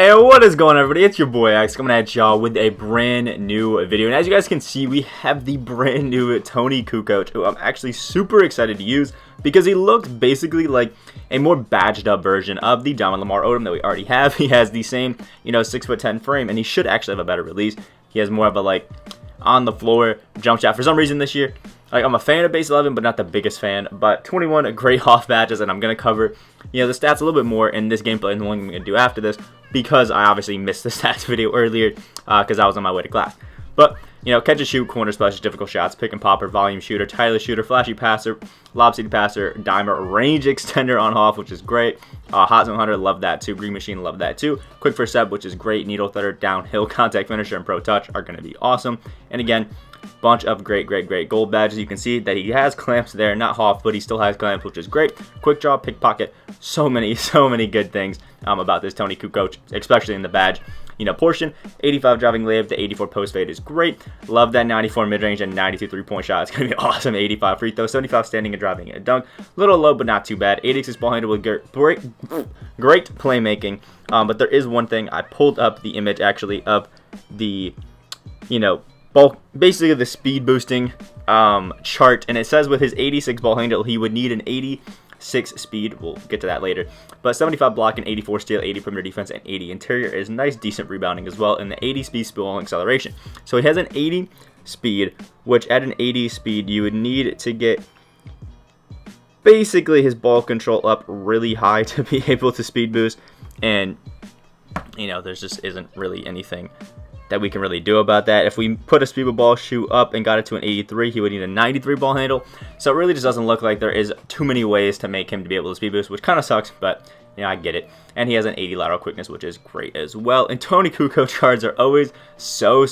Hey, what is going on, everybody? It's your boy X coming at y'all with a brand new video. And as you guys can see, we have the brand new Toni Kukoc, who I'm actually super excited to use because he looks basically like a more badged up version of the Lamar Odom that we already have. He has the same, 6'10" frame, and he should actually have a better release. He has more of a on the floor jump shot. For some reason this year, I'm a fan of base 11, but not the biggest fan. But 21 great off badges, and I'm gonna cover the stats a little bit more in this gameplay and the one I'm gonna do after this, because I obviously missed the stats video earlier because I was on my way to class. But catch and shoot, corner splashes, difficult shots, pick and popper, volume shooter, tireless shooter, flashy passer, lob city passer, dimer, range extender on off, which is great. Hot zone hunter, love that too. Green machine, love that too. Quick first step, which is great. Needle threader, downhill, contact finisher, and pro touch are going to be awesome. And again, bunch of great gold badges. You can see that he has clamps there, not Hoff, but he still has clamps, which is great. Quick draw, pickpocket, so many good things about this Toni Kukoc, especially in the badge portion. 85 driving layup to 84 post fade is great. Love that 94 mid-range and 92 3-point shot. It's going to be awesome. 85 free throw, 75 standing and driving and a dunk. Little low, but not too bad. 86 ball handle with great playmaking. But there is one thing. I pulled up the image actually of the, basically the speed boosting chart, and it says with his 86 ball handle, he would need an 86 speed. We'll get to that later. But 75 block and 84 steal, 80 perimeter defense, and 80 interior is nice, decent rebounding as well, and the 80 speed, spool, and acceleration. So he has an 80 speed, which at an 80 speed, you would need to get basically his ball control up really high to be able to speed boost, and there just isn't really anything that we can really do about that. If we put a speed ball shoe up and got it to an 83, he would need a 93 ball handle. So it really just doesn't look like there is too many ways to make him to be able to speed boost, which kind of sucks, but I get it. And he has an 80 lateral quickness, which is great as well. And Toni Kukoc cards are always so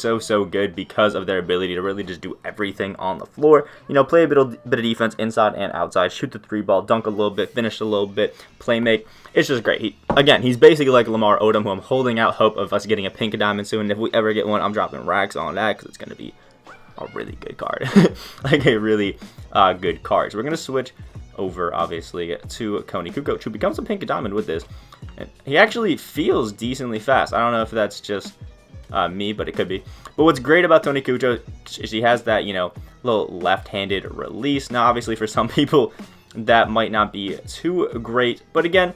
good because of their ability to really just do everything on the floor. Play a bit of defense inside and outside, shoot the three ball, dunk a little bit, finish a little bit, play make. It's just great. He's basically like Lamar Odom, who I'm holding out hope of us getting a pink diamond soon. And if we ever get one, I'm dropping racks on that because it's going to be a really good card. Like a really good card. So we're going to switch over, obviously, to Toni Kukoc, who becomes a pink diamond with this. And he actually feels decently fast. I don't know if that's just me, but it could be. But what's great about Toni Kukoc is he has that, little left-handed release. Now, obviously, for some people, that might not be too great. But again,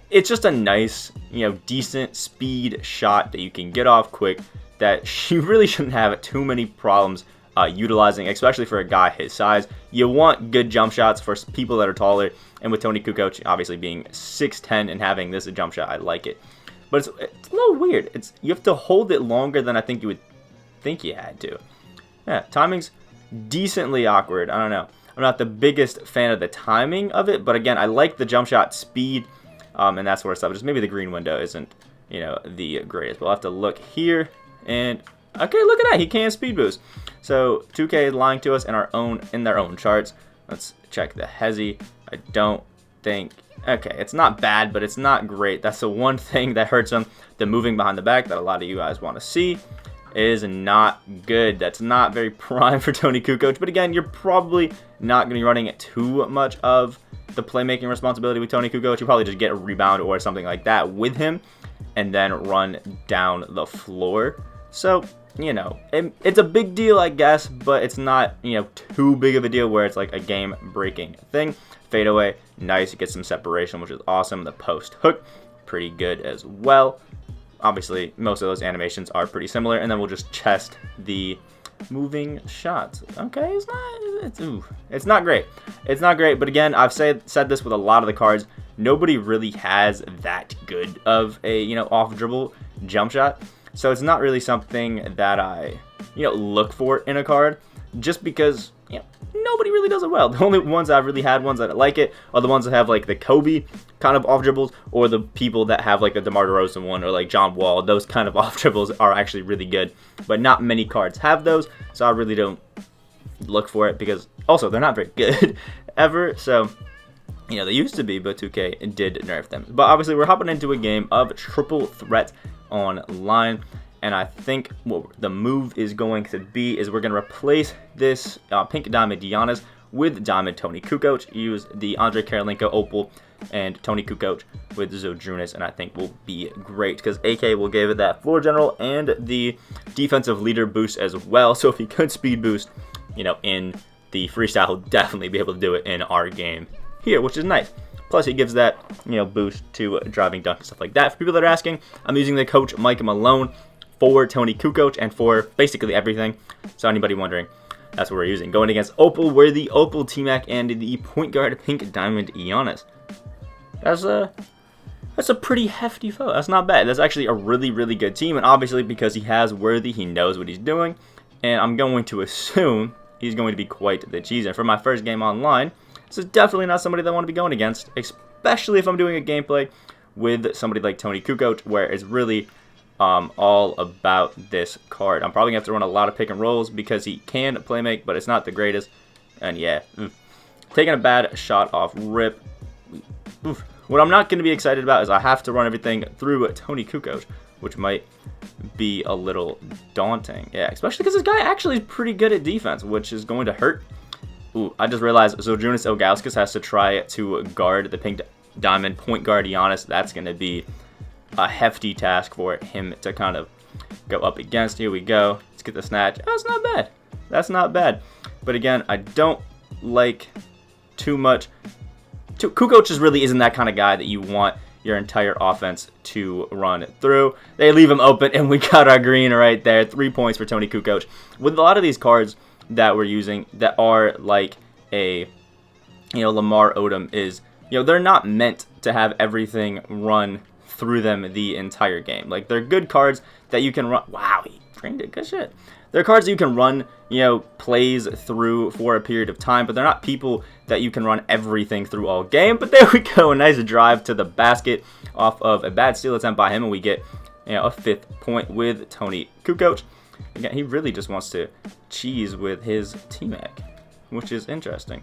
it's just a nice, decent speed shot that you can get off quick that you really shouldn't have too many problems utilizing, especially for a guy his size. You want good jump shots for people that are taller, and with Toni Kukoc obviously being 6'10" and having this jump shot, I like it. But it's a little weird. You have to hold it longer than I think you would think you had to. Yeah, timing's decently awkward. I don't know. I'm not the biggest fan of the timing of it, but again, I like the jump shot speed and that sort of stuff. Just maybe the green window isn't, the greatest. We'll have to look here, and okay, look at that. He can speed boost. So 2K is lying to us in their own charts. Let's check the Hezi. I don't think. Okay, it's not bad, but it's not great. That's the one thing that hurts him. The moving behind the back that a lot of you guys want to see is not good. That's not very prime for Toni Kukoc. But again, you're probably not going to be running too much of the playmaking responsibility with Toni Kukoc. You probably just get a rebound or something like that with him and then run down the floor. So, it's a big deal, I guess, but it's not, too big of a deal where it's like a game-breaking thing. Fadeaway, nice. You get some separation, which is awesome. The post hook, pretty good as well. Obviously, most of those animations are pretty similar, and then we'll just test the moving shots. Okay, it's not great. It's not great, but again, I've said this with a lot of the cards. Nobody really has that good of a, off dribble jump shot. So it's not really something that I, look for in a card, just because, nobody really does it well. The only ones I've really had ones that like it are the ones that have like the Kobe kind of off dribbles, or the people that have like the DeMar DeRozan one, or like John Wall. Those kind of off dribbles are actually really good, but not many cards have those. So I really don't look for it, because also they're not very good ever. So they used to be, but 2K did nerf them. But obviously we're hopping into a game of triple threat online, and I think what the move is going to be is we're going to replace this pink diamond Giannis with diamond Toni Kukoc. Use the Andre Karolinko Opal and Toni Kukoc with Zydrunas, and I think will be great because AK will give it that floor general and the defensive leader boost as well. So if he could speed boost, in the freestyle, he'll definitely be able to do it in our game here, which is nice. Plus, he gives that, boost to driving dunk and stuff like that. For people that are asking, I'm using the Coach Mike Malone for Toni Kukoc and for basically everything. So anybody wondering, that's what we're using. Going against Opal, we're the Opal T-Mac and the point guard Pink Diamond Giannis. That's a pretty hefty foe. That's not bad. That's actually a really, really good team. And obviously, because he has Worthy, he knows what he's doing. And I'm going to assume he's going to be quite the cheeser. For my first game online, this is definitely not somebody that I want to be going against, especially if I'm doing a gameplay with somebody like Toni Kukoc, where it's really all about this card. I'm probably going to have to run a lot of pick and rolls because he can play make, but it's not the greatest. And yeah, taking a bad shot off rip. Oof. What I'm not going to be excited about is I have to run everything through Toni Kukoc, which might be a little daunting. Yeah, especially because this guy actually is pretty good at defense, which is going to hurt. Ooh, I just realized Zydrunas Ilgauskas has to try to guard the Pink Diamond point guard Giannis. That's going to be a hefty task for him to kind of go up against. Here we go. Let's get the snatch. Oh, that's not bad. That's not bad. But again, I don't like too much. Kukoc just really isn't that kind of guy that you want your entire offense to run through. They leave him open, and we got our green right there. 3 points for Toni Kukoc. With a lot of these cards that we're using that are like a, Lamar Odom is, they're not meant to have everything run through them the entire game. Like, they're good cards that you can run. Wow, he trained it. Good shit. They're cards that you can run, plays through for a period of time, but they're not people that you can run everything through all game. But there we go. A nice drive to the basket off of a bad steal attempt by him, and we get, a 5th point with Toni Kukoc. Again, he really just wants to cheese with his T-Mac, which is interesting.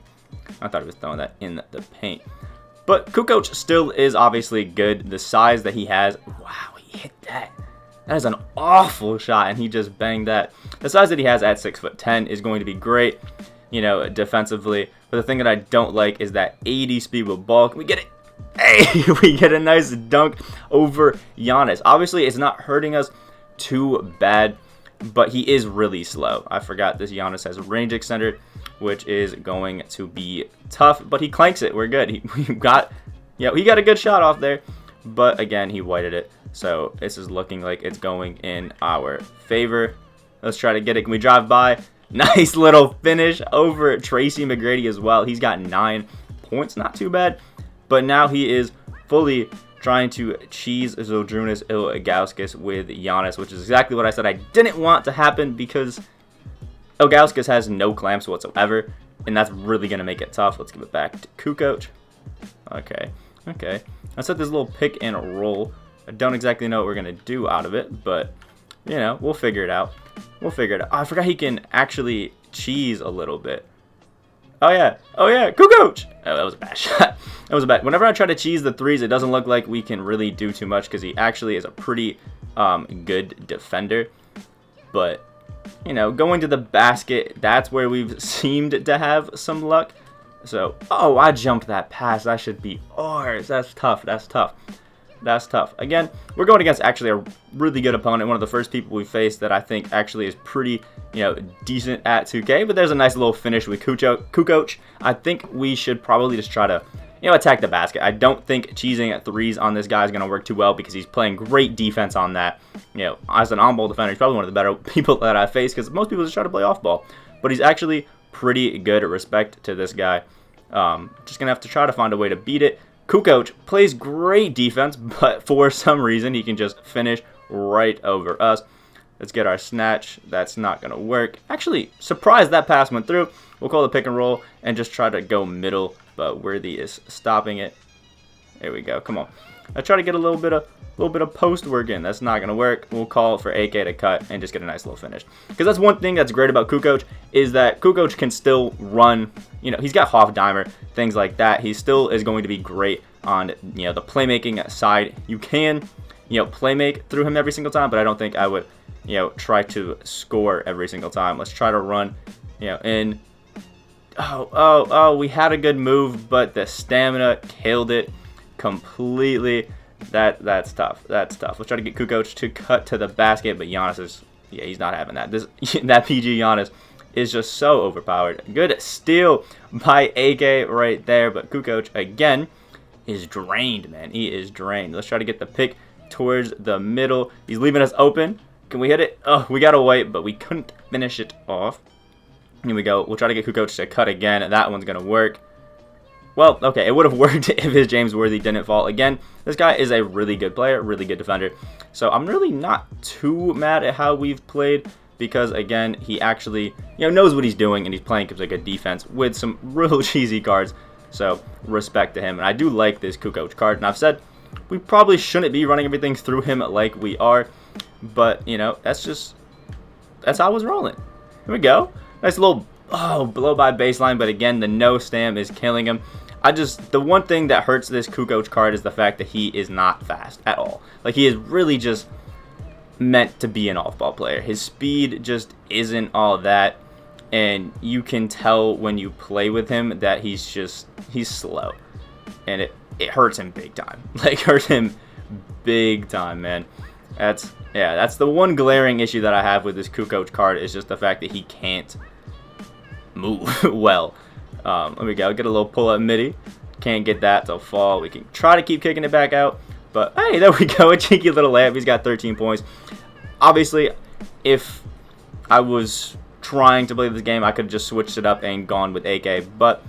I thought he was throwing that in the paint. But Kukoc still is obviously good. The size that he has, wow, he hit that. That is an awful shot, and he just banged that. The size that he has at 6'10" is going to be great, defensively. But the thing that I don't like is that 80 speed with ball. Can we get it? Hey, we get a nice dunk over Giannis. Obviously, it's not hurting us too bad, but he is really slow. I forgot this Giannis has a range extender, which is going to be tough, but he clanks it. We're good. He got a good shot off there, but again, he whited it. So this is looking like it's going in our favor. Let's try to get it. Can we drive by? Nice little finish over Tracy McGrady as well. He's got 9 points. Not too bad. But now he is fully trying to cheese Zydrunas Ilgauskas with Giannis, which is exactly what I said I didn't want to happen because Ilgauskas has no clamps whatsoever, and that's really going to make it tough. Let's give it back to Kukoc. Okay. Let's set this little pick and roll. I don't exactly know what we're going to do out of it, but, we'll figure it out. Oh, I forgot he can actually cheese a little bit. Oh, yeah. Kukoc! Oh, that was a bad shot. Whenever I try to cheese the threes, it doesn't look like we can really do too much because he actually is a pretty good defender. But, going to the basket, that's where we've seemed to have some luck. So, I jumped that pass. That should be ours. That's tough. Again, we're going against actually a really good opponent, one of the first people we faced that I think actually is pretty, decent at 2K. But there's a nice little finish with Kukoc. I think we should probably just try to, attack the basket. I don't think cheesing at threes on this guy is going to work too well because he's playing great defense on that. As an on-ball defender, he's probably one of the better people that I face because most people just try to play off-ball. But he's actually pretty good. Respect to this guy. Just going to have to try to find a way to beat it. Kukoc plays great defense, but for some reason, he can just finish right over us. Let's get our snatch. That's not going to work. Actually, surprised that pass went through. We'll call the pick and roll and just try to go middle, but Worthy is stopping it. There we go. Come on. I try to get a little bit of post work in. That's not going to work. We'll call for AK to cut and just get a nice little finish. Because that's one thing that's great about Kukoc is that Kukoc can still run. He's got Hoffdimer, things like that. He still is going to be great on, the playmaking side. You can, play make through him every single time, but I don't think I would, try to score every single time. Let's try to run, in. Oh, we had a good move, but the stamina killed it. completely. That's tough. That's tough. Let's try to get Kukoc to cut to the basket, but Giannis is, yeah, he's not having that. That PG Giannis is just so overpowered. Good steal by AK right there, but Kukoc again is drained, man. He is drained. Let's try to get the pick towards the middle. He's leaving us open. Can we hit it? Oh, we got away, but we couldn't finish it off. Here we go. We'll try to get Kukoc to cut again. That one's gonna work. Well, okay, it would have worked if his James Worthy didn't fall. Again, this guy is a really good player, really good defender. So I'm really not too mad at how we've played because, again, he actually knows what he's doing, and he's playing like a defense with some real cheesy cards. So respect to him. And I do like this Kukoc card. And I've said we probably shouldn't be running everything through him like we are. But, that's how I was rolling. Here we go. Nice little blow by baseline. But, again, the no stam is killing him. The one thing that hurts this Kukoc card is the fact that he is not fast at all. Like, he is really just meant to be an off-ball player. His speed just isn't all that, and you can tell when you play with him that he's slow, and it hurts him big time. Like, hurts him big time, man. That's the one glaring issue that I have with this Kukoc card is just the fact that he can't move well. There we go. Get a little pull-up midi. Can't get that to fall. We can try to keep kicking it back out. But, hey, there we go. A cheeky little layup. He's got 13 points. Obviously, if I was trying to play this game, I could have just switched it up and gone with AK. But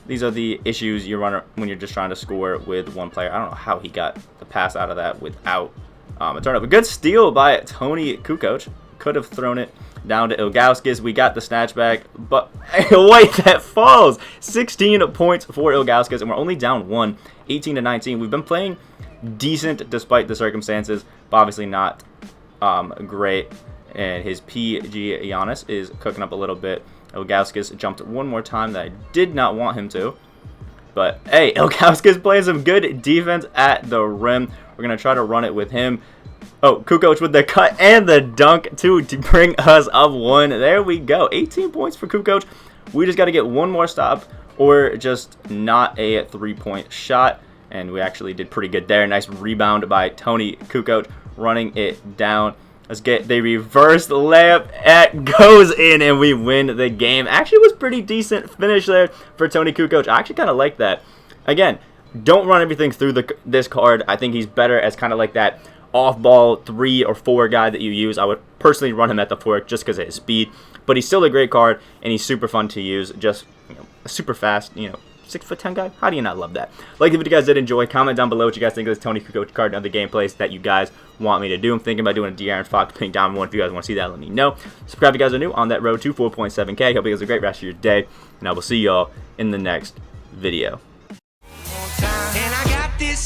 these are the issues you run when you're just trying to score with one player. I don't know how he got the pass out of that without a turnover. A good steal by Toni Kukoc. Could have thrown it down to Ilgauskas. We got the snatch back, but wait, that falls. 16 points for Ilgauskas, and we're only down 1, 18-19. We've been playing decent despite the circumstances, but obviously not great. And his PG Giannis is cooking up a little bit. Ilgauskas jumped one more time that I did not want him to. But, hey, Ilgauskas playing some good defense at the rim. We're going to try to run it with him. Oh, Kukoc with the cut and the dunk, too, to bring us up 1. There we go. 18 points for Kukoc. We just got to get one more stop or just not a three-point shot. And we actually did pretty good there. Nice rebound by Toni Kukoc, running it down. Let's get the reverse layup. It goes in, and we win the game. Actually, was pretty decent finish there for Toni Kukoc. I actually kind of like that. Again, don't run everything through this card. I think he's better as kind of like that off-ball 3 or 4 guy that you use. I would personally run him at the 4 just because of his speed. But he's still a great card, and he's super fun to use. Just super fast, 6'10" guy. How do you not love that? Like the video, you guys did enjoy. Comment down below what you guys think of this Toni Kukoc card and other gameplays that you guys want me to do. I'm thinking about doing a De'Aaron Fox pink diamond one. If you guys want to see that, let me know. Subscribe if you guys are new on that road to 4.7K. Hope you guys have a great rest of your day, and I will see y'all in the next video. And I got this